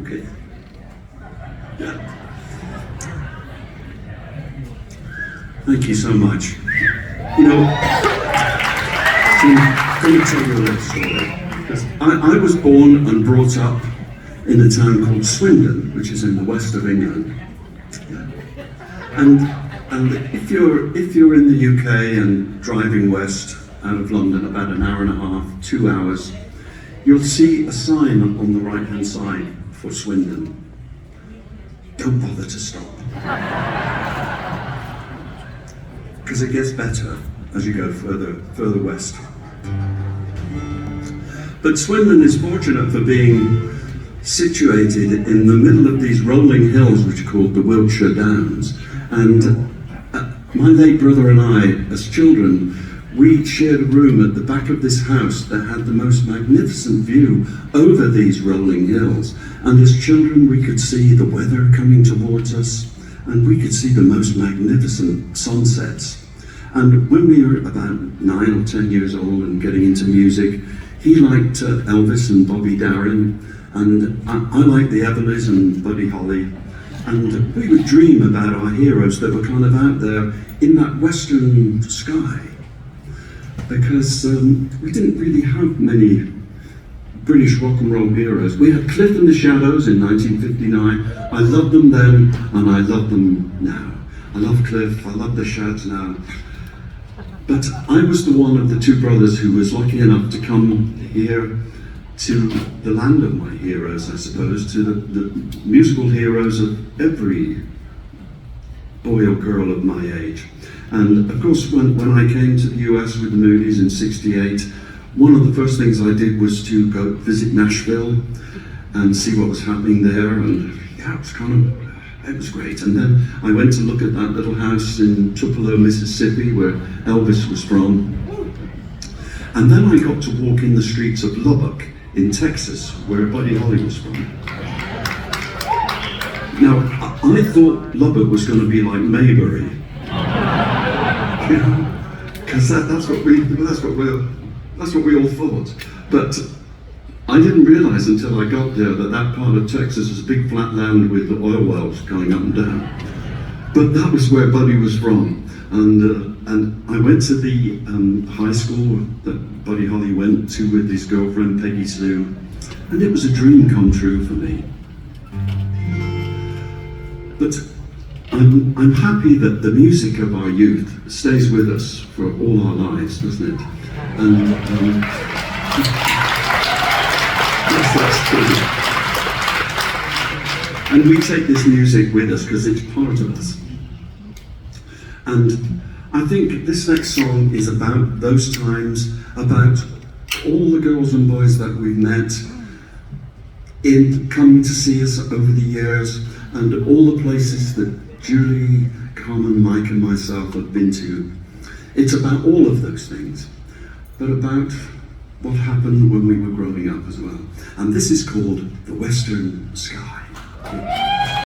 Okay. Yeah. Thank you so much. You know, let me tell you a little story. I was born and brought up in a town called Swindon, which is in the west of England. Yeah. And if you're in the UK and driving west out of London about an hour and a half, 2 hours, you'll see a sign on the right-hand side for Swindon. Don't bother to stop. Because it gets better as you go further west. But Swindon is fortunate for being situated in the middle of these rolling hills which are called the Wiltshire Downs. And my late brother and I, as children, we shared a room at the back of this house that had the most magnificent view over these rolling hills. And as children, we could see the weather coming towards us, and we could see the most magnificent sunsets. And when we were about 9 or 10 years old and getting into music, he liked Elvis and Bobby Darin, and I liked the Everleys and Buddy Holly. And we would dream about our heroes that were kind of out there in that western sky. Because we didn't really have many British rock and roll heroes. We had Cliff and the Shadows in 1959. I loved them then, and I love them now. I love Cliff, I love the Shads now. But I was the one of the two brothers who was lucky enough to come here to the land of my heroes, I suppose, to the musical heroes of every boy or girl of my age. And of course, when I came to the US with the Moody's in '68, one of the first things I did was to go visit Nashville and see what was happening there. And yeah, it was great. And then I went to look at that little house in Tupelo, Mississippi, where Elvis was from. And then I got to walk in the streets of Lubbock in Texas, where Buddy Holly was from. Now, I thought Lubbock was going to be like Maybury. Because that's what we all thought. But I didn't realize until I got there that that part of Texas is a big flat land with oil wells going up and down. But that was where Buddy was from. And I went to the high school that Buddy Holly went to with his girlfriend Peggy Sue, and it was a dream come true for me. But I'm happy that the music of our youth stays with us for all our lives, doesn't it? And yes, that's true. And we take this music with us because it's part of us. And I think this next song is about those times, about all the girls and boys that we've met in coming to see us over the years, and all the places that Julie, Carmen, Mike and myself have been to. It's about all of those things, but about what happened when we were growing up as well. And this is called The Western Sky.